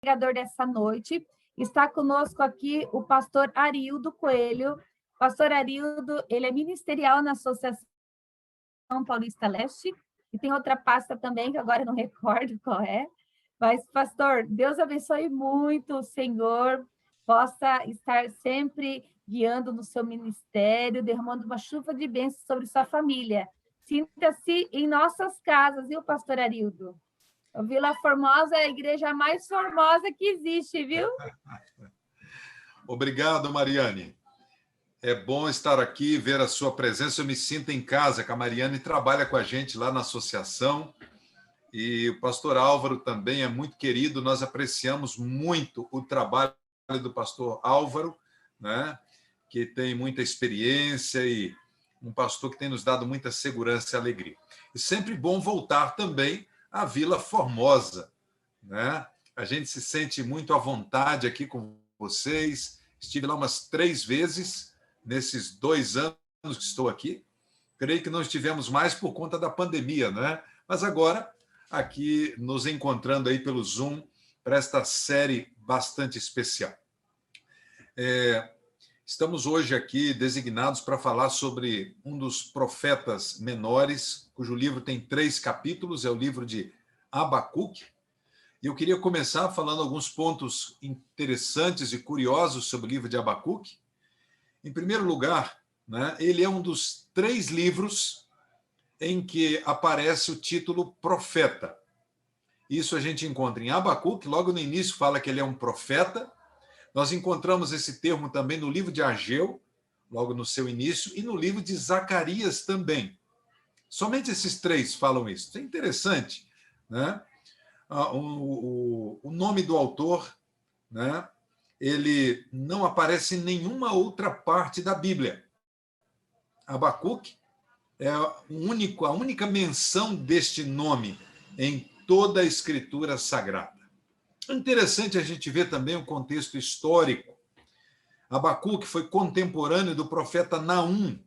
pregador dessa noite. Está conosco aqui o pastor Arildo Coelho. Pastor Arildo, ele é ministerial na Associação Paulista Leste, e tem outra pasta também, que agora eu não recordo qual é. Mas, pastor, Deus abençoe muito o Senhor, possa estar sempre guiando no seu ministério, derramando uma chuva de bênçãos sobre sua família. Sinta-se em nossas casas, viu, pastor Arildo? A Vila Formosa é a igreja mais formosa que existe, viu? Obrigado, Mariane. É bom estar aqui, ver a sua presença. Eu me sinto em casa, que a Mariane trabalha com a gente lá na associação. E o pastor Álvaro também é muito querido. Nós apreciamos muito o trabalho do pastor Álvaro, né? Que tem muita experiência e um pastor que tem nos dado muita segurança e alegria. E sempre bom voltar também à Vila Formosa, né? A gente se sente muito à vontade aqui com vocês. Estive lá umas 3 vezes nesses 2 anos que estou aqui. Creio que não estivemos mais por conta da pandemia, né? Mas agora, aqui nos encontrando aí pelo Zoom para esta série bastante especial. Estamos hoje aqui designados para falar sobre um dos profetas menores, cujo livro tem 3 capítulos, é o livro de Abacuque. E eu queria começar falando alguns pontos interessantes e curiosos sobre o livro de Abacuque. Em primeiro lugar, né, ele é um dos 3 livros em que aparece o título profeta. Isso a gente encontra em Abacuque, logo no início fala que ele é um profeta. Nós encontramos esse termo também no livro de Ageu, logo no seu início, e no livro de Zacarias também. Somente esses 3 falam isso. Isso é interessante, né? O nome do autor, né? Ele não aparece em nenhuma outra parte da Bíblia. Abacuque é a única menção deste nome em toda a Escritura Sagrada. Interessante a gente ver também o contexto histórico. Abacuque foi contemporâneo do profeta Naum.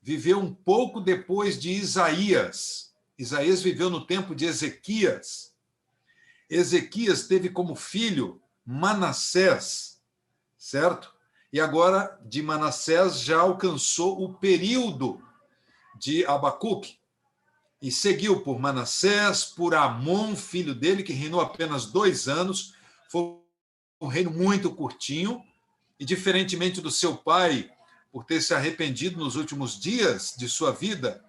Viveu um pouco depois de Isaías. Isaías viveu no tempo de Ezequias. Ezequias teve como filho Manassés, certo? E agora, de Manassés, já alcançou o período de Abacuque. E seguiu por Manassés, por Amon, filho dele, que reinou apenas 2 anos. Foi um reino muito curtinho. E, diferentemente do seu pai, por ter se arrependido nos últimos dias de sua vida,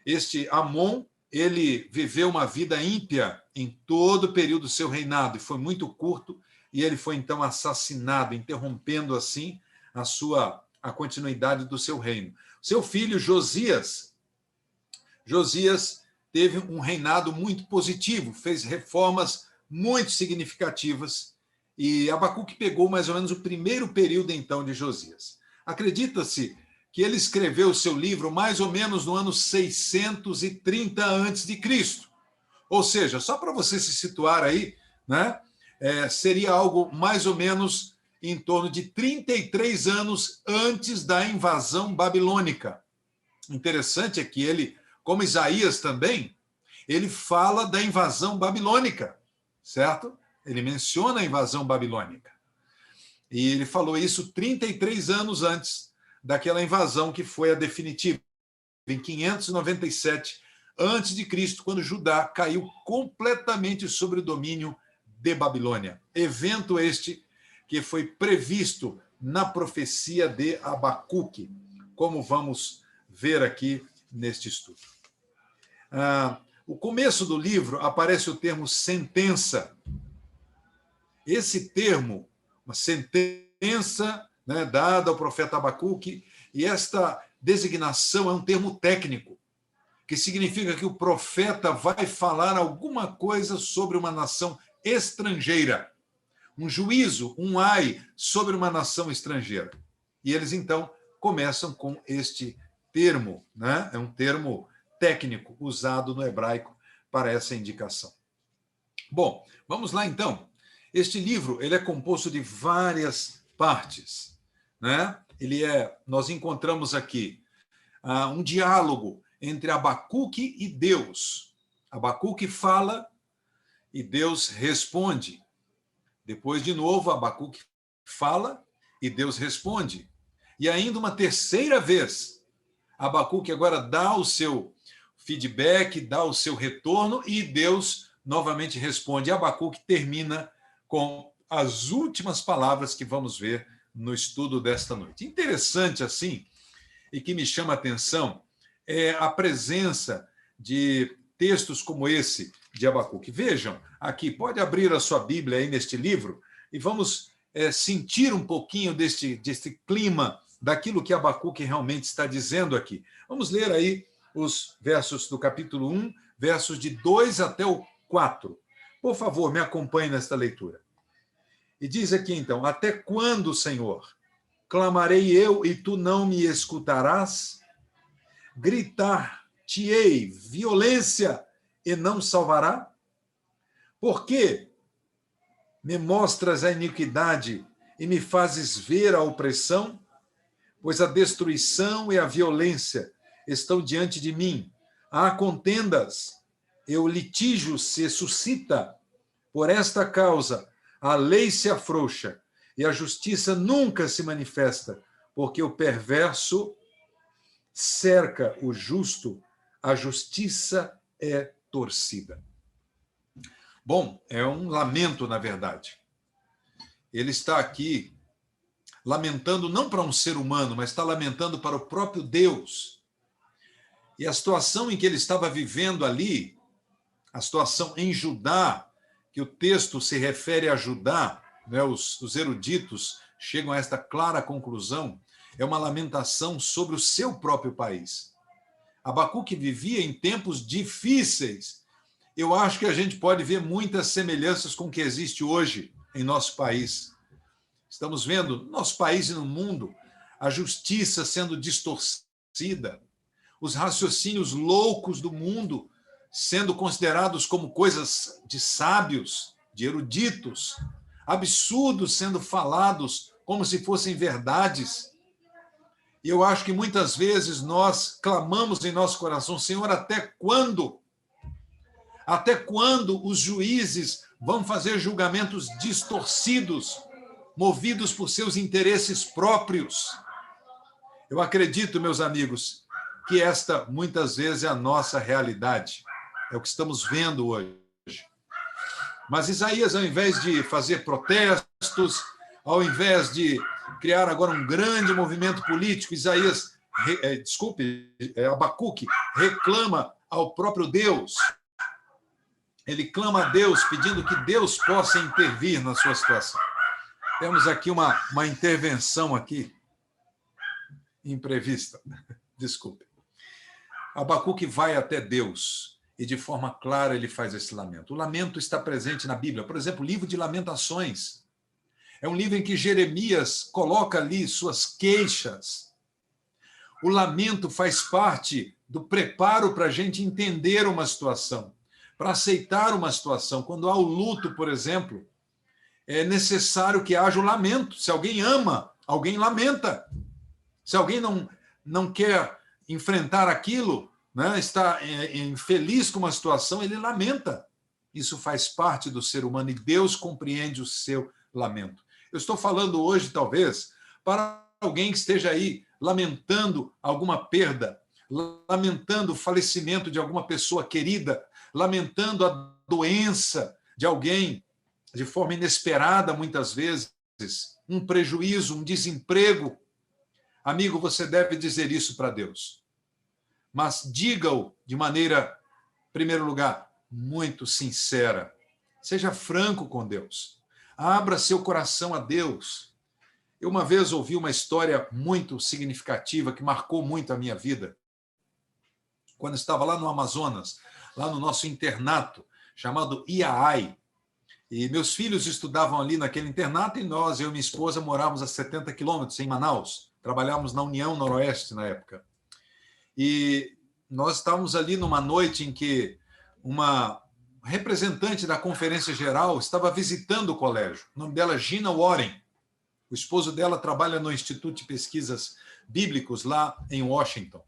este Amon, ele viveu uma vida ímpia em todo o período do seu reinado, e foi muito curto, e ele foi então assassinado, interrompendo assim a continuidade do seu reino. Seu filho Josias teve um reinado muito positivo, fez reformas muito significativas, e Abacuque pegou mais ou menos o primeiro período então de Josias. Acredita-se que ele escreveu o seu livro mais ou menos no ano 630 a.C. Ou seja, só para você se situar aí, né, seria algo mais ou menos em torno de 33 anos antes da invasão babilônica. Interessante é que ele, como Isaías também, ele fala da invasão babilônica, certo? Ele menciona a invasão babilônica. E ele falou isso 33 anos antes daquela invasão que foi a definitiva, em 597 a.C., quando Judá caiu completamente sob o domínio de Babilônia. Evento este que foi previsto na profecia de Abacuque, como vamos ver aqui neste estudo. O começo do livro aparece o termo sentença. Esse termo, uma sentença, né, dada ao profeta Abacuque, e esta designação é um termo técnico, que significa que o profeta vai falar alguma coisa sobre uma nação estrangeira, um juízo, um ai sobre uma nação estrangeira. E eles, então, começam com este termo, né? É um termo técnico usado no hebraico para essa indicação. Bom, vamos lá, então. Este livro ele é composto de várias partes, né? Nós encontramos aqui um diálogo entre Abacuque e Deus. Abacuque fala e Deus responde. Depois, de novo, Abacuque fala e Deus responde. E ainda uma terceira vez, Abacuque agora dá o seu feedback, dá o seu retorno e Deus novamente responde. E Abacuque termina com as últimas palavras que vamos ver no estudo desta noite. Interessante assim, e que me chama a atenção, é a presença de textos como esse de Abacuque. Vejam, aqui, pode abrir a sua Bíblia aí neste livro e vamos sentir um pouquinho deste clima, daquilo que Abacuque realmente está dizendo aqui. Vamos ler aí os versos do capítulo 1, versos de 2 até o 4. Por favor, me acompanhe nesta leitura. E diz aqui, então, até quando, Senhor, clamarei eu e tu não me escutarás? Gritar-te-ei violência e não salvará? Por que me mostras a iniquidade e me fazes ver a opressão? Pois a destruição e a violência estão diante de mim. Há contendas, e o litígio se suscita. Por esta causa, a lei se afrouxa e a justiça nunca se manifesta, porque o perverso cerca o justo, a justiça é torcida. Bom, é um lamento, na verdade. Ele está aqui lamentando não para um ser humano, mas está lamentando para o próprio Deus. E a situação em que ele estava vivendo ali, a situação em Judá, que o texto se refere a Judá, né, os eruditos chegam a esta clara conclusão, é uma lamentação sobre o seu próprio país. Abacuque vivia em tempos difíceis. Eu acho que a gente pode ver muitas semelhanças com o que existe hoje em nosso país. Estamos vendo, no nosso país e no mundo, a justiça sendo distorcida, os raciocínios loucos do mundo sendo considerados como coisas de sábios, de eruditos, absurdos sendo falados como se fossem verdades. E eu acho que muitas vezes nós clamamos em nosso coração, Senhor, até quando? Até quando os juízes vão fazer julgamentos distorcidos, movidos por seus interesses próprios? Eu acredito, meus amigos, que esta muitas vezes é a nossa realidade. É o que estamos vendo hoje. Mas Isaías, ao invés de fazer protestos, ao invés de criar agora um grande movimento político, Abacuque reclama ao próprio Deus. Ele clama a Deus, pedindo que Deus possa intervir na sua situação. Temos aqui uma intervenção aqui, imprevista. Desculpe. Abacuque vai até Deus e, de forma clara, ele faz esse lamento. O lamento está presente na Bíblia. Por exemplo, o livro de Lamentações. É um livro em que Jeremias coloca ali suas queixas. O lamento faz parte do preparo para a gente entender uma situação, para aceitar uma situação. Quando há o luto, por exemplo, é necessário que haja o lamento. Se alguém ama, alguém lamenta. Se alguém não quer enfrentar aquilo, né, está infeliz com uma situação, ele lamenta. Isso faz parte do ser humano e Deus compreende o seu lamento. Eu estou falando hoje, talvez, para alguém que esteja aí lamentando alguma perda, lamentando o falecimento de alguma pessoa querida, lamentando a doença de alguém de forma inesperada, muitas vezes, um prejuízo, um desemprego. Amigo, você deve dizer isso para Deus. Mas diga-o de maneira, em primeiro lugar, muito sincera. Seja franco com Deus. Abra seu coração a Deus. Eu uma vez ouvi uma história muito significativa que marcou muito a minha vida. Quando estava lá no Amazonas, lá no nosso internato, chamado Iaai. E meus filhos estudavam ali naquele internato e nós, eu e minha esposa, morávamos a 70 quilômetros em Manaus. Trabalhávamos na União Noroeste na época. E nós estávamos ali numa noite em que uma representante da Conferência Geral estava visitando o colégio. O nome dela é Gina Warren. O esposo dela trabalha no Instituto de Pesquisas Bíblicos, lá em Washington.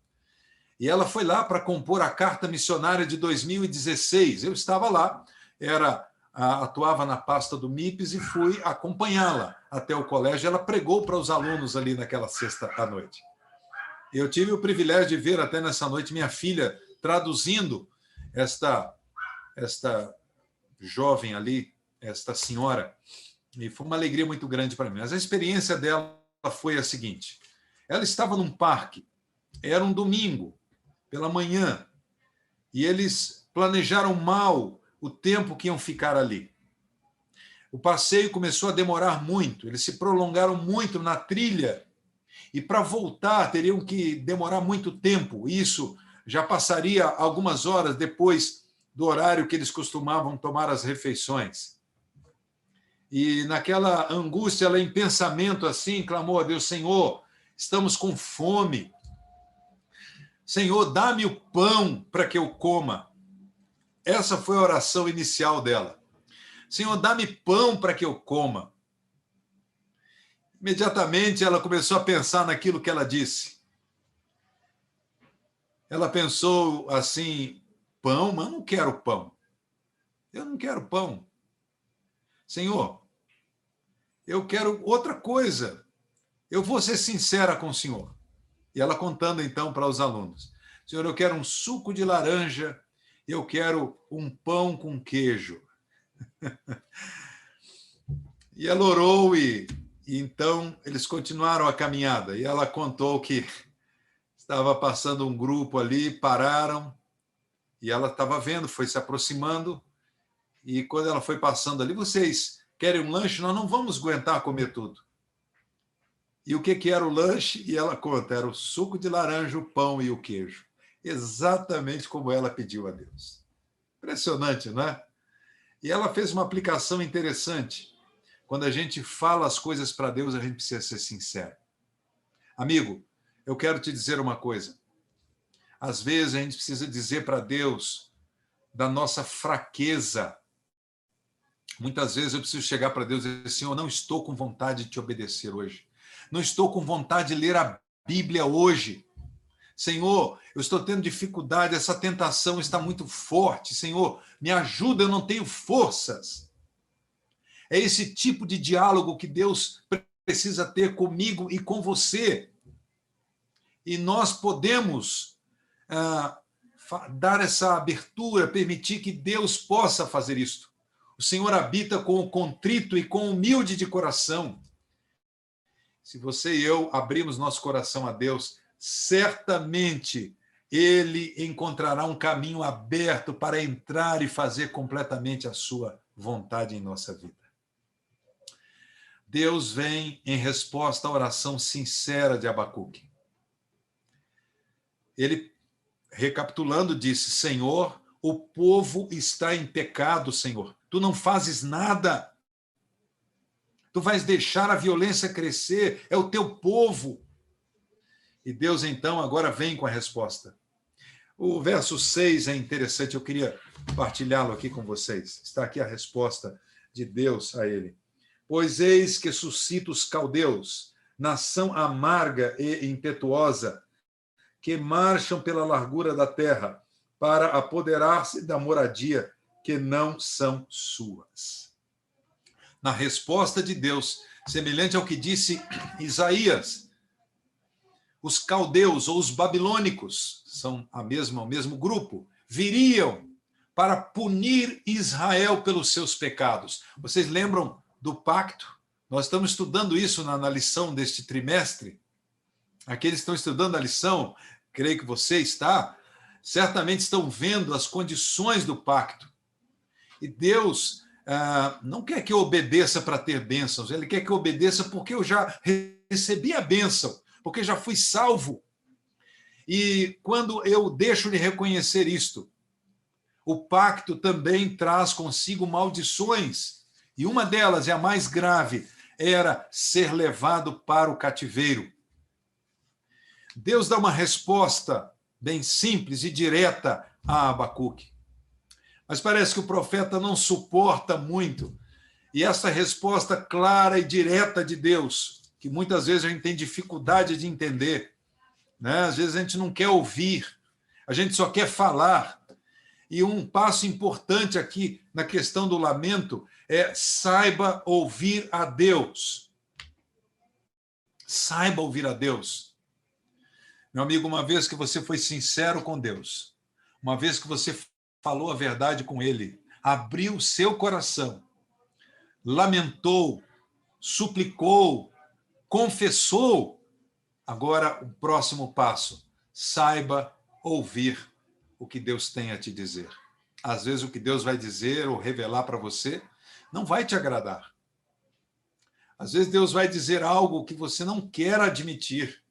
E ela foi lá para compor a Carta Missionária de 2016. Eu estava lá, era atuava na pasta do MIPES e fui acompanhá-la até o colégio. Ela pregou para os alunos ali naquela sexta à noite. Eu tive o privilégio de ver até nessa noite minha filha traduzindo esta jovem ali, esta senhora, e foi uma alegria muito grande para mim. Mas a experiência dela foi a seguinte: ela estava num parque, era um domingo, pela manhã, e eles planejaram mal o tempo que iam ficar ali. O passeio começou a demorar muito, eles se prolongaram muito na trilha, e para voltar teriam que demorar muito tempo. Isso já passaria algumas horas depois do horário que eles costumavam tomar as refeições. E naquela angústia, ela em pensamento assim, clamou a Deus: Senhor, estamos com fome. Senhor, dá-me o pão para que eu coma. Essa foi a oração inicial dela. Senhor, dá-me pão para que eu coma. Imediatamente ela começou a pensar naquilo que ela disse. Ela pensou assim: pão? Mas eu não quero pão. Eu não quero pão. Senhor, eu quero outra coisa. Eu vou ser sincera com o Senhor. E ela contando então para os alunos: Senhor, eu quero um suco de laranja, eu quero um pão com queijo. E ela orou e então eles continuaram a caminhada. E ela contou que estava passando um grupo ali, pararam, e ela estava vendo, foi se aproximando, e quando ela foi passando ali: vocês querem um lanche? Nós não vamos aguentar comer tudo. E o que era o lanche? E ela conta: era o suco de laranja, o pão e o queijo. Exatamente como ela pediu a Deus. Impressionante, não é? E ela fez uma aplicação interessante. Quando a gente fala as coisas para Deus, a gente precisa ser sincero. Amigo, eu quero te dizer uma coisa. Às vezes a gente precisa dizer para Deus da nossa fraqueza. Muitas vezes eu preciso chegar para Deus e dizer: Senhor, não estou com vontade de te obedecer hoje. Não estou com vontade de ler a Bíblia hoje. Senhor, eu estou tendo dificuldade, essa tentação está muito forte. Senhor, me ajuda, eu não tenho forças. É esse tipo de diálogo que Deus precisa ter comigo e com você. E nós podemos dar essa abertura, permitir que Deus possa fazer isto. O Senhor habita com o contrito e com o humilde de coração. Se você e eu abrirmos nosso coração a Deus, certamente Ele encontrará um caminho aberto para entrar e fazer completamente a sua vontade em nossa vida. Deus vem em resposta à oração sincera de Abacuque. Ele, recapitulando, disse: Senhor, o povo está em pecado, Senhor. Tu não fazes nada. Tu vais deixar a violência crescer, é o teu povo. E Deus, então, agora vem com a resposta. O verso 6 é interessante, eu queria partilhá-lo aqui com vocês. Está aqui a resposta de Deus a ele. Pois eis que suscita os caldeus, nação amarga e impetuosa, que marcham pela largura da terra, para apoderar-se da moradia que não são suas. Na resposta de Deus, semelhante ao que disse Isaías, os caldeus ou os babilônicos, são o mesmo grupo, viriam para punir Israel pelos seus pecados. Vocês lembram do pacto? Nós estamos estudando isso na lição deste trimestre. Aqueles que estão estudando a lição, creio que você está, certamente estão vendo as condições do pacto. E Deus não quer que eu obedeça para ter bênçãos, Ele quer que eu obedeça porque eu já recebi a bênção, porque já fui salvo. E quando eu deixo de reconhecer isto, o pacto também traz consigo maldições, e uma delas, é a mais grave, era ser levado para o cativeiro. Deus dá uma resposta bem simples e direta a Abacuque. Mas parece que o profeta não suporta muito. E essa resposta clara e direta de Deus, que muitas vezes a gente tem dificuldade de entender, né? Às vezes a gente não quer ouvir, a gente só quer falar. E um passo importante aqui na questão do lamento é saiba ouvir a Deus. Saiba ouvir a Deus. Meu amigo, uma vez que você foi sincero com Deus, uma vez que você falou a verdade com Ele, abriu o seu coração, lamentou, suplicou, confessou, agora o próximo passo, saiba ouvir o que Deus tem a te dizer. Às vezes o que Deus vai dizer ou revelar para você não vai te agradar. Às vezes Deus vai dizer algo que você não quer admitir.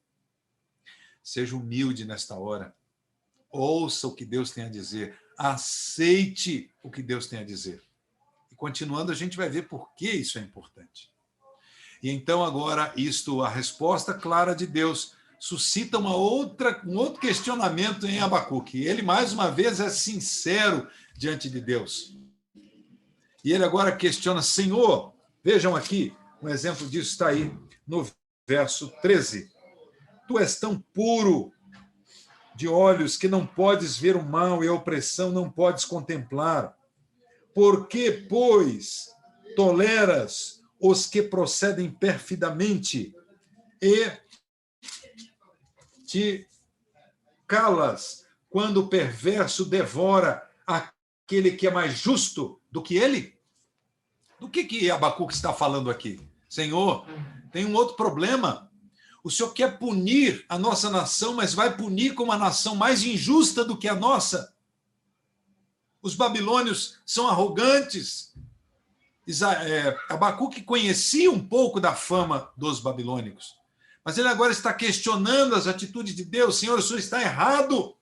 Seja humilde nesta hora. Ouça o que Deus tem a dizer. Aceite o que Deus tem a dizer. E continuando, a gente vai ver por que isso é importante. E então agora a resposta clara de Deus suscita um outro questionamento em Abacuque. Ele, mais uma vez, é sincero diante de Deus. E ele agora questiona, Senhor, vejam aqui, um exemplo disso está aí no verso 13. Tu és tão puro de olhos que não podes ver o mal e a opressão não podes contemplar. Por que, pois, toleras os que procedem perfidamente e te calas quando o perverso devora aquele que é mais justo do que ele? Do que Abacuque está falando aqui? Senhor, tem um outro problema. O Senhor quer punir a nossa nação, mas vai punir com uma nação mais injusta do que a nossa. Os babilônios são arrogantes. Abacuque conhecia um pouco da fama dos babilônicos, mas ele agora está questionando as atitudes de Deus. Senhor, o Senhor está errado.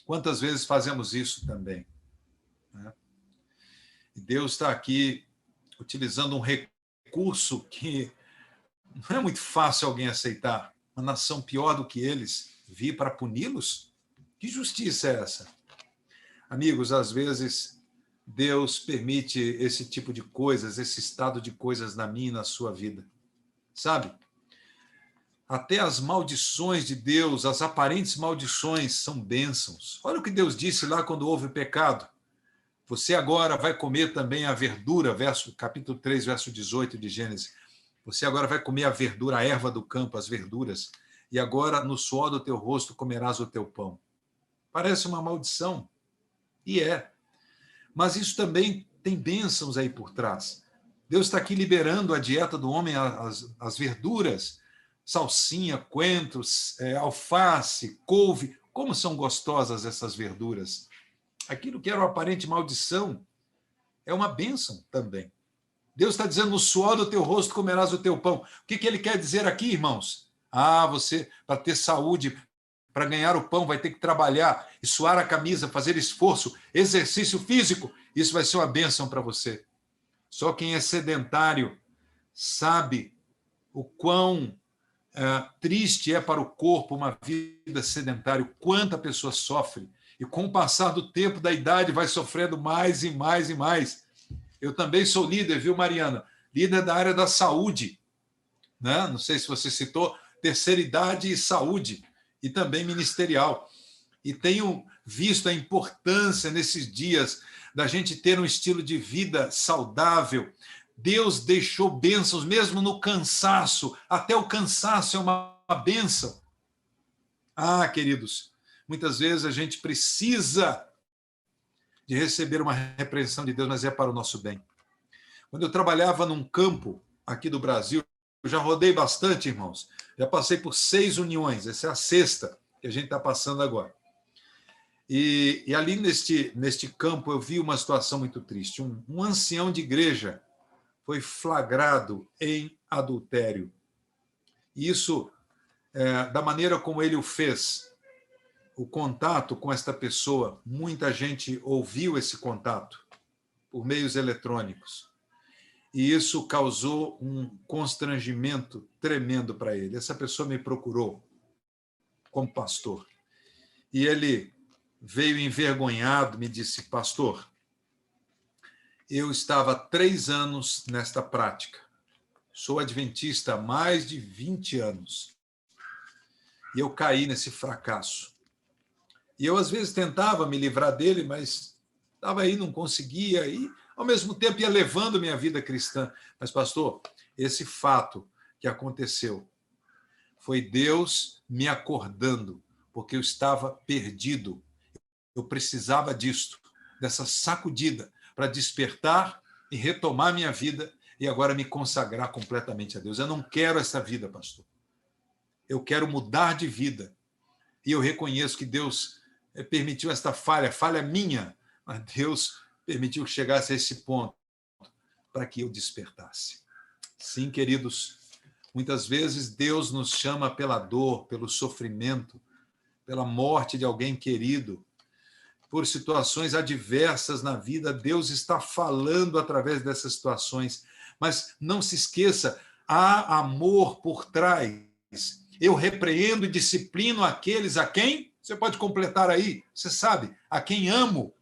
Quantas vezes fazemos isso também? Né? E Deus está aqui utilizando um recurso que não é muito fácil alguém aceitar. Uma nação pior do que eles vir para puni-los? Que justiça é essa? Amigos, às vezes Deus permite esse tipo de coisas, esse estado de coisas na minha e na sua vida. Sabe? Até as maldições de Deus, as aparentes maldições, são bênçãos. Olha o que Deus disse lá quando houve o pecado. Você agora vai comer também a verdura, capítulo 3, verso 18 de Gênesis. Você agora vai comer a verdura, a erva do campo, as verduras, e agora no suor do teu rosto comerás o teu pão. Parece uma maldição, e é. Mas isso também tem bênçãos aí por trás. Deus está aqui liberando a dieta do homem, as verduras, salsinha, coentros, alface, couve. Como são gostosas essas verduras. Aquilo que era uma aparente maldição é uma bênção também. Deus está dizendo, no suor do teu rosto comerás o teu pão. O que ele quer dizer aqui, irmãos? Você, para ter saúde, para ganhar o pão, vai ter que trabalhar e suar a camisa, fazer esforço, exercício físico. Isso vai ser uma bênção para você. Só quem é sedentário sabe o quão triste é para o corpo uma vida sedentária, o quanto a pessoa sofre. E com o passar do tempo, da idade, vai sofrendo mais e mais e mais. Eu também sou líder, viu, Mariana? Líder da área da saúde. Né? Não sei se você citou, terceira idade e saúde, e também ministerial. E tenho visto a importância nesses dias da gente ter um estilo de vida saudável. Deus deixou bênçãos, mesmo no cansaço. Até o cansaço é uma bênção. Queridos, muitas vezes a gente precisa de receber uma repreensão de Deus, mas é para o nosso bem. Quando eu trabalhava num campo aqui do Brasil, eu já rodei bastante, irmãos. Já passei por 6 uniões, essa é a 6ª que a gente está passando agora. E ali neste campo eu vi uma situação muito triste. Um ancião de igreja foi flagrado em adultério. E isso, da maneira como ele o fez, o contato com esta pessoa, muita gente ouviu esse contato por meios eletrônicos. E isso causou um constrangimento tremendo para ele. Essa pessoa me procurou como pastor. E ele veio envergonhado, me disse, pastor, eu estava há 3 anos nesta prática. Sou adventista há mais de 20 anos. E eu caí nesse fracasso. E eu, às vezes, tentava me livrar dele, mas estava aí, não conseguia, e, ao mesmo tempo, ia levando minha vida cristã. Mas, pastor, esse fato que aconteceu foi Deus me acordando, porque eu estava perdido. Eu precisava disto, dessa sacudida, para despertar e retomar minha vida e agora me consagrar completamente a Deus. Eu não quero essa vida, pastor. Eu quero mudar de vida. E eu reconheço que Deus permitiu esta falha minha, mas Deus permitiu que chegasse a esse ponto para que eu despertasse. Sim, queridos, muitas vezes Deus nos chama pela dor, pelo sofrimento, pela morte de alguém querido, por situações adversas na vida. Deus está falando através dessas situações. Mas não se esqueça, há amor por trás. Eu repreendo e disciplino aqueles a quem? Você pode completar aí, você sabe, a quem amo.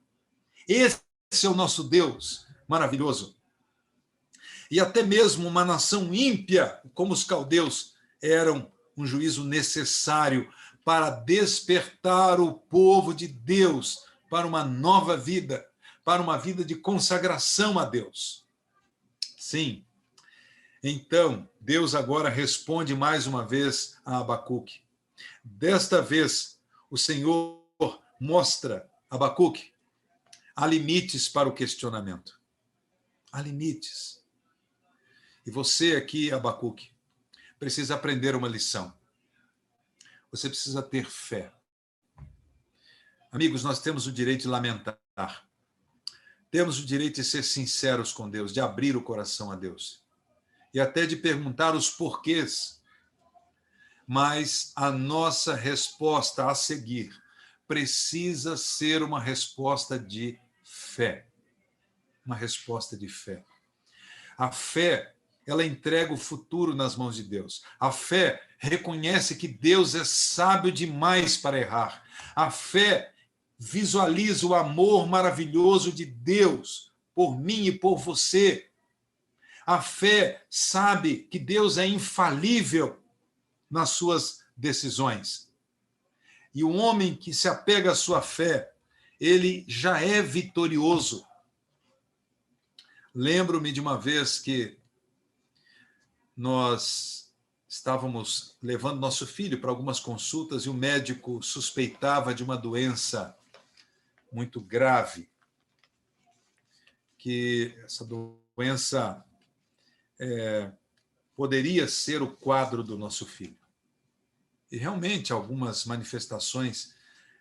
Esse é o nosso Deus maravilhoso. E até mesmo uma nação ímpia, como os caldeus, eram um juízo necessário para despertar o povo de Deus para uma nova vida, para uma vida de consagração a Deus. Sim. Então, Deus agora responde mais uma vez a Abacuque. Desta vez, o Senhor mostra a Abacuque: há limites para o questionamento. Há limites. E você aqui, Abacuque, precisa aprender uma lição. Você precisa ter fé. Amigos, nós temos o direito de lamentar. Temos o direito de ser sinceros com Deus, de abrir o coração a Deus. E até de perguntar os porquês. Mas a nossa resposta a seguir precisa ser uma resposta de fé. Uma resposta de fé. A fé, ela entrega o futuro nas mãos de Deus. A fé reconhece que Deus é sábio demais para errar. A fé visualiza o amor maravilhoso de Deus por mim e por você. A fé sabe que Deus é infalível nas suas decisões. E o homem que se apega à sua fé, ele já é vitorioso. Lembro-me de uma vez que nós estávamos levando nosso filho para algumas consultas e o médico suspeitava de uma doença muito grave, que essa doença poderia ser o quadro do nosso filho. E realmente algumas manifestações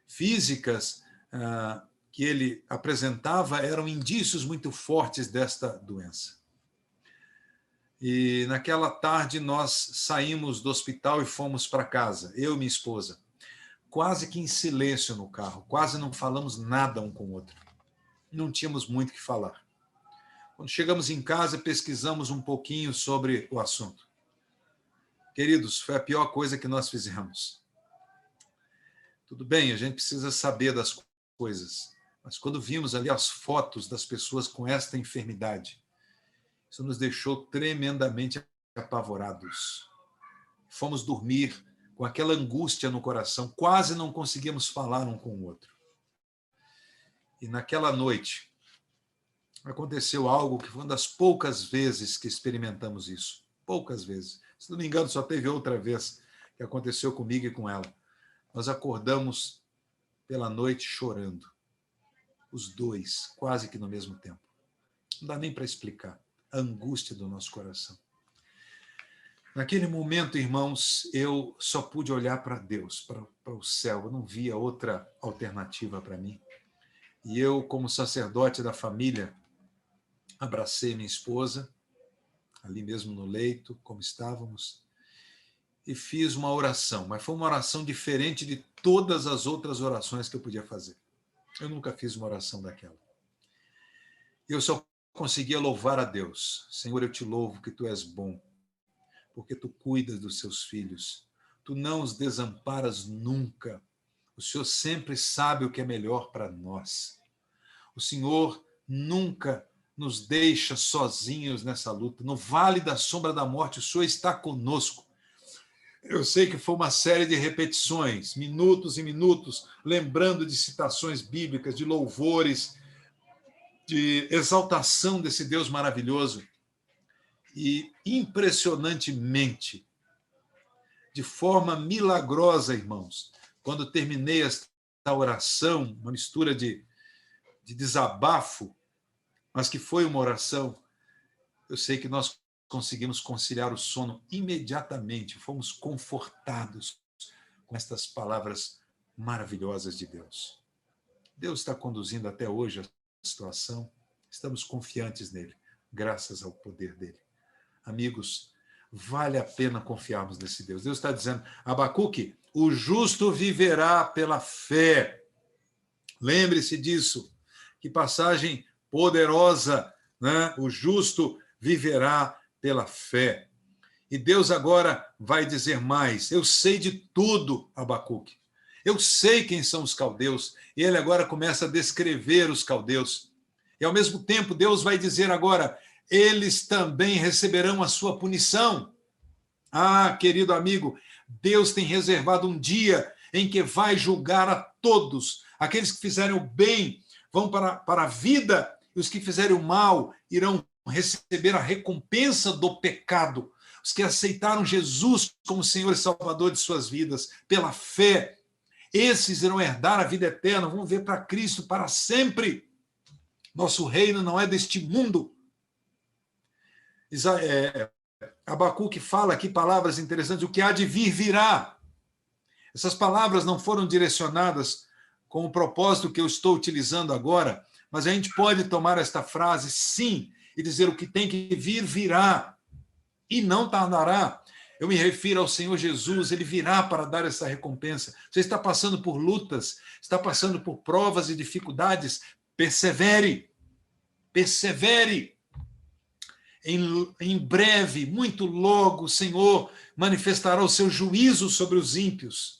físicas que ele apresentava eram indícios muito fortes desta doença. E naquela tarde nós saímos do hospital e fomos para casa, eu e minha esposa, quase que em silêncio no carro, quase não falamos nada um com o outro. Não tínhamos muito o que falar. Quando chegamos em casa, pesquisamos um pouquinho sobre o assunto. Queridos, foi a pior coisa que nós fizemos. Tudo bem, a gente precisa saber das coisas, mas quando vimos ali as fotos das pessoas com esta enfermidade, isso nos deixou tremendamente apavorados. Fomos dormir com aquela angústia no coração, quase não conseguíamos falar um com o outro. E naquela noite, aconteceu algo que foi uma das poucas vezes que experimentamos isso. Poucas vezes. Se não me engano, só teve outra vez que aconteceu comigo e com ela. Nós acordamos pela noite chorando. Os dois, quase que no mesmo tempo. Não dá nem para explicar a angústia do nosso coração. Naquele momento, irmãos, eu só pude olhar para Deus, para o céu. Eu não via outra alternativa para mim. E eu, como sacerdote da família, abracei minha esposa, ali mesmo no leito, como estávamos, e fiz uma oração, mas foi uma oração diferente de todas as outras orações que eu podia fazer. Eu nunca fiz uma oração daquela. Eu só conseguia louvar a Deus. Senhor, eu te louvo que tu és bom, porque tu cuidas dos seus filhos. Tu não os desamparas nunca. O Senhor sempre sabe o que é melhor para nós. O Senhor nunca nos deixa sozinhos nessa luta. No vale da sombra da morte, o Senhor está conosco. Eu sei que foi uma série de repetições, minutos e minutos, lembrando de citações bíblicas, de louvores, de exaltação desse Deus maravilhoso. E, impressionantemente, de forma milagrosa, irmãos, quando terminei esta oração, uma mistura de desabafo, mas que foi uma oração, eu sei que nós conseguimos conciliar o sono imediatamente, fomos confortados com estas palavras maravilhosas de Deus. Deus está conduzindo até hoje a situação, estamos confiantes nele, graças ao poder dele. Amigos, vale a pena confiarmos nesse Deus. Deus está dizendo, Abacuque, o justo viverá pela fé. Lembre-se disso. Que passagem poderosa, né? O justo viverá pela fé. E Deus agora vai dizer mais. Eu sei de tudo, Abacuque. Eu sei quem são os caldeus. E ele agora começa a descrever os caldeus. E, ao mesmo tempo, Deus vai dizer agora, eles também receberão a sua punição. Ah, querido amigo, Deus tem reservado um dia em que vai julgar a todos. Aqueles que fizerem o bem vão para a vida, e os que fizerem o mal irão receber a recompensa do pecado. Os que aceitaram Jesus como Senhor e Salvador de suas vidas, pela fé, esses irão herdar a vida eterna, vão ver para Cristo para sempre. Nosso reino não é deste mundo. Abacuque fala aqui palavras interessantes, o que há de vir virá. Essas palavras não foram direcionadas com o propósito que eu estou utilizando agora, mas a gente pode tomar esta frase, sim, e dizer o que tem que vir, virá, e não tardará. Eu me refiro ao Senhor Jesus, ele virá para dar essa recompensa. Você está passando por lutas, está passando por provas e dificuldades, persevere, persevere. Em breve, muito logo, o Senhor manifestará o seu juízo sobre os ímpios.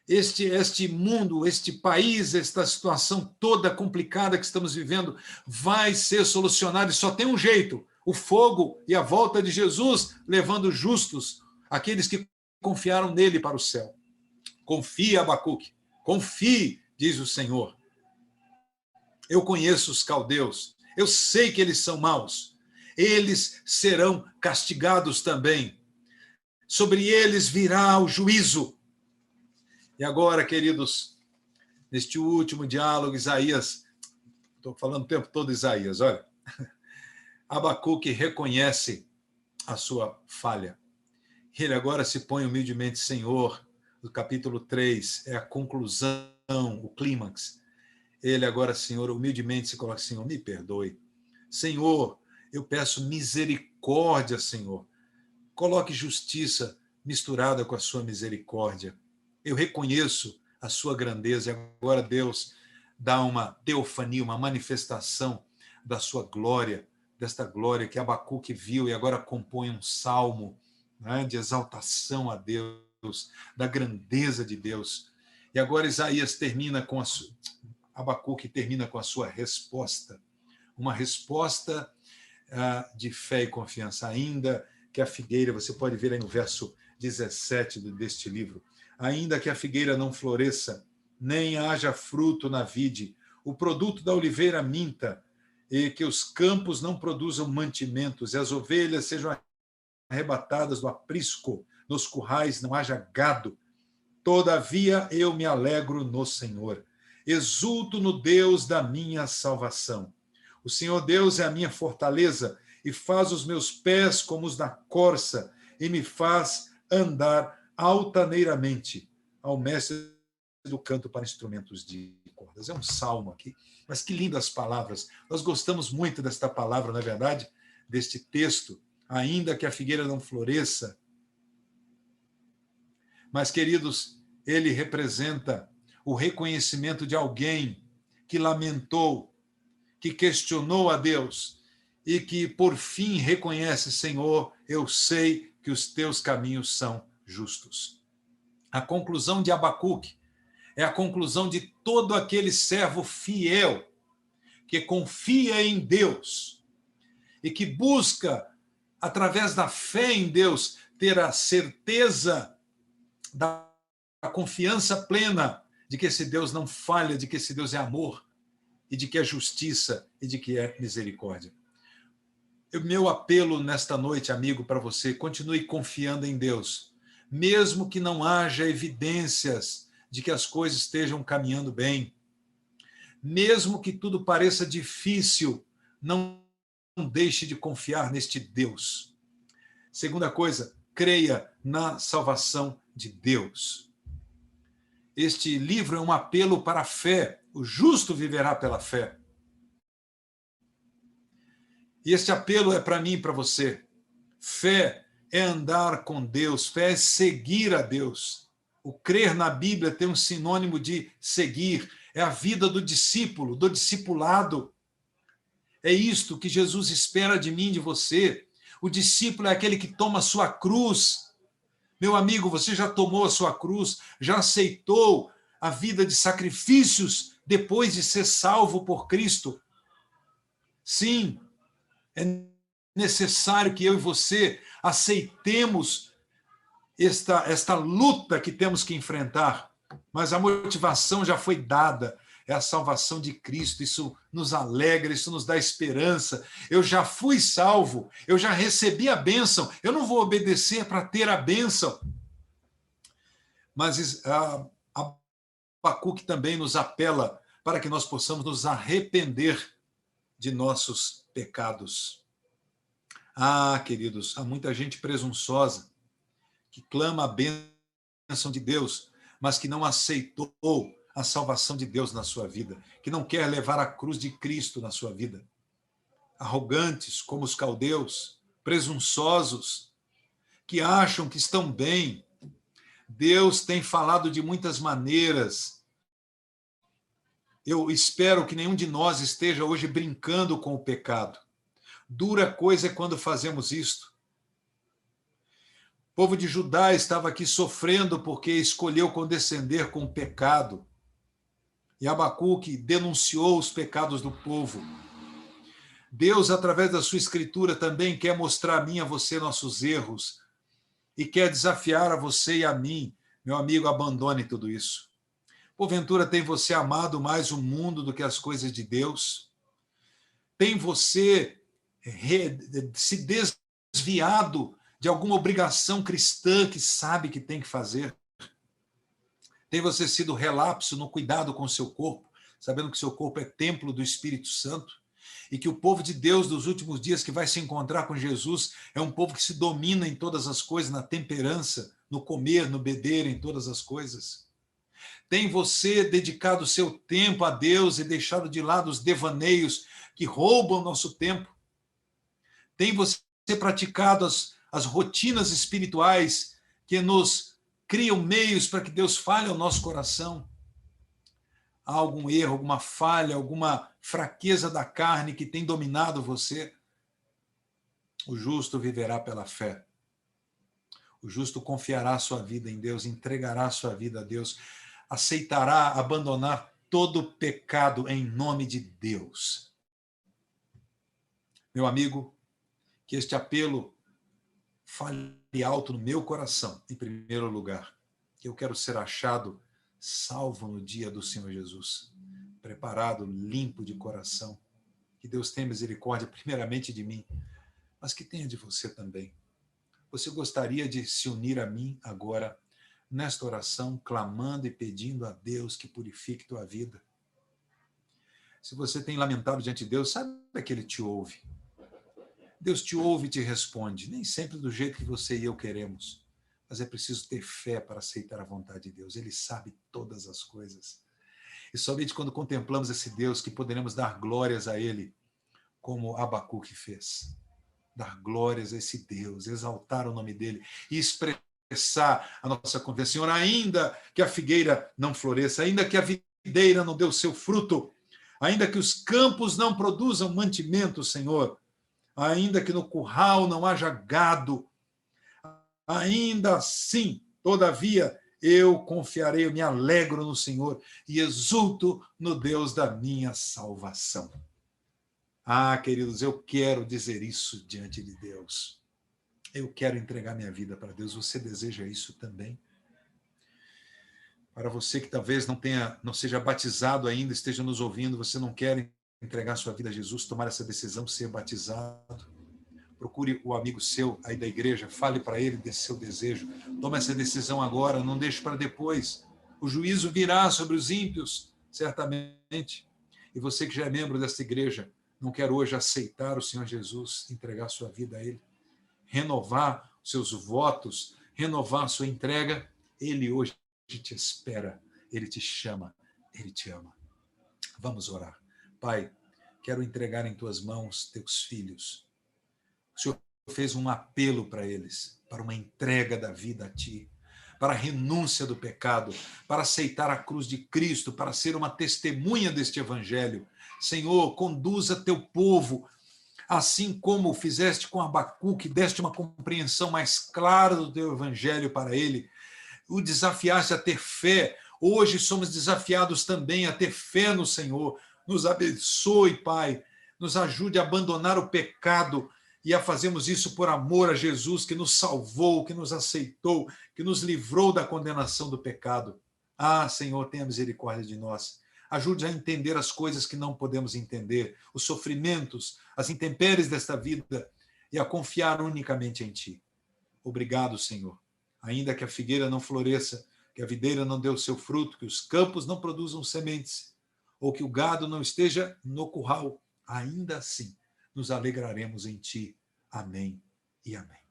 Este mundo, este país, esta situação toda complicada que estamos vivendo vai ser solucionada e só tem um jeito, o fogo e a volta de Jesus levando justos, aqueles que confiaram nele para o céu. Confie, Abacuque, confie, diz o Senhor. Eu conheço os caldeus, eu sei que eles são maus, eles serão castigados também. Sobre eles virá o juízo. E agora, queridos, neste último diálogo, Isaías, estou falando o tempo todo Isaías, olha, Abacuque reconhece a sua falha. Ele agora se põe humildemente, Senhor, no capítulo 3, é a conclusão, o clímax. Ele agora, Senhor, humildemente se coloca, Senhor, me perdoe. Senhor, eu peço misericórdia, Senhor. Coloque justiça misturada com a sua misericórdia. Eu reconheço a sua grandeza. E agora Deus dá uma teofania, uma manifestação da sua glória, desta glória que Abacuque viu e agora compõe um salmo, né, de exaltação a Deus, da grandeza de Deus. E agora Isaías termina com Abacuque termina com a sua resposta, uma resposta de fé e confiança, ainda que a figueira, você pode ver aí no verso 17 deste livro, ainda que a figueira não floresça, nem haja fruto na vide, o produto da oliveira minta, e que os campos não produzam mantimentos, e as ovelhas sejam arrebatadas do aprisco, nos currais não haja gado. Todavia eu me alegro no Senhor, exulto no Deus da minha salvação. O Senhor Deus é a minha fortaleza, e faz os meus pés como os da corça, e me faz andar altaneiramente, ao mestre do canto para instrumentos de cordas. É um salmo aqui, mas que lindas palavras. Nós gostamos muito desta palavra, não é verdade? Deste texto, ainda que a figueira não floresça. Mas, queridos, ele representa o reconhecimento de alguém que lamentou, que questionou a Deus e que, por fim, reconhece, Senhor, eu sei que os teus caminhos são justos. A conclusão de Abacuque é a conclusão de todo aquele servo fiel que confia em Deus e que busca, através da fé em Deus, ter a certeza da confiança plena de que esse Deus não falha, de que esse Deus é amor, e de que é justiça, e de que é misericórdia. O meu apelo nesta noite, amigo, para você, continue confiando em Deus, mesmo que não haja evidências de que as coisas estejam caminhando bem, mesmo que tudo pareça difícil, não deixe de confiar neste Deus. Segunda coisa, creia na salvação de Deus. Este livro é um apelo para a fé. O justo viverá pela fé. E este apelo é para mim e para você. Fé é andar com Deus, fé é seguir a Deus. O crer na Bíblia tem um sinônimo de seguir, é a vida do discípulo, do discipulado. É isto que Jesus espera de mim, de você. O discípulo é aquele que toma a sua cruz. Meu amigo, você já tomou a sua cruz, já aceitou a vida de sacrifícios depois de ser salvo por Cristo? Sim, é necessário que eu e você aceitemos esta luta que temos que enfrentar, mas a motivação já foi dada, é a salvação de Cristo. Isso nos alegra, isso nos dá esperança. Eu já fui salvo, eu já recebi a bênção, eu não vou obedecer para ter a bênção. Mas Abacuque também nos apela para que nós possamos nos arrepender de nossos pecados. Ah, queridos, há muita gente presunçosa que clama a bênção de Deus, mas que não aceitou a salvação de Deus na sua vida, que não quer levar a cruz de Cristo na sua vida. Arrogantes como os caldeus, presunçosos, que acham que estão bem. Deus tem falado de muitas maneiras. Eu espero que nenhum de nós esteja hoje brincando com o pecado. Dura coisa é quando fazemos isto. O povo de Judá estava aqui sofrendo porque escolheu condescender com o pecado. E Abacuque denunciou os pecados do povo. Deus, através da sua escritura, também quer mostrar a mim e a você nossos erros e quer desafiar a você e a mim. Meu amigo, abandone tudo isso. Porventura, tem você amado mais o mundo do que as coisas de Deus? Tem você se desviado de alguma obrigação cristã que sabe que tem que fazer? Tem você sido relapso no cuidado com o seu corpo, sabendo que seu corpo é templo do Espírito Santo? E que o povo de Deus dos últimos dias que vai se encontrar com Jesus é um povo que se domina em todas as coisas, na temperança, no comer, no beber, em todas as coisas? Tem você dedicado o seu tempo a Deus e deixado de lado os devaneios que roubam nosso tempo? Tem você praticado as rotinas espirituais que nos criam meios para que Deus fale ao nosso coração? Há algum erro, alguma falha, alguma fraqueza da carne que tem dominado você? O justo viverá pela fé. O justo confiará sua vida em Deus, entregará sua vida a Deus, aceitará abandonar todo pecado em nome de Deus. Meu amigo, que este apelo fale alto no meu coração, em primeiro lugar, que eu quero ser achado salvo no dia do Senhor Jesus, preparado, limpo de coração. Que Deus tenha misericórdia primeiramente de mim, mas que tenha de você também. Você gostaria de se unir a mim agora, nesta oração, clamando e pedindo a Deus que purifique tua vida? Se você tem lamentado diante de Deus, saiba que Ele te ouve. Deus te ouve e te responde, nem sempre do jeito que você e eu queremos, mas é preciso ter fé para aceitar a vontade de Deus. Ele sabe todas as coisas. E somente quando contemplamos esse Deus que poderemos dar glórias a Ele, como Abacuque fez. Dar glórias a esse Deus, exaltar o nome dEle e expressar a nossa confiança. Senhor, ainda que a figueira não floresça, ainda que a videira não dê o seu fruto, ainda que os campos não produzam mantimento, Senhor, ainda que no curral não haja gado, ainda assim, todavia, eu confiarei, eu me alegro no Senhor e exulto no Deus da minha salvação. Ah, queridos, eu quero dizer isso diante de Deus. Eu quero entregar minha vida para Deus. Você deseja isso também? Para você que talvez não seja batizado ainda, esteja nos ouvindo, você não quer entregar sua vida a Jesus, tomar essa decisão, ser batizado, procure o amigo seu aí da igreja, fale para ele desse seu desejo, tome essa decisão agora, não deixe para depois. O juízo virá sobre os ímpios, certamente. E você que já é membro dessa igreja, não quer hoje aceitar o Senhor Jesus, entregar sua vida a Ele, renovar seus votos, renovar sua entrega, Ele hoje te espera, Ele te chama, Ele te ama. Vamos orar. Pai, quero entregar em tuas mãos teus filhos. O Senhor fez um apelo para eles, para uma entrega da vida a ti, para a renúncia do pecado, para aceitar a cruz de Cristo, para ser uma testemunha deste evangelho. Senhor, conduza teu povo, assim como fizeste com Abacuque, deste uma compreensão mais clara do teu evangelho para ele, o desafiaste a ter fé. Hoje somos desafiados também a ter fé no Senhor. Nos abençoe, Pai, nos ajude a abandonar o pecado e a fazermos isso por amor a Jesus, que nos salvou, que nos aceitou, que nos livrou da condenação do pecado. Ah, Senhor, tenha misericórdia de nós. Ajude a entender as coisas que não podemos entender, os sofrimentos, as intempéries desta vida, e a confiar unicamente em Ti. Obrigado, Senhor. Ainda que a figueira não floresça, que a videira não dê o seu fruto, que os campos não produzam sementes, ou que o gado não esteja no curral, ainda assim nos alegraremos em Ti. Amém e amém.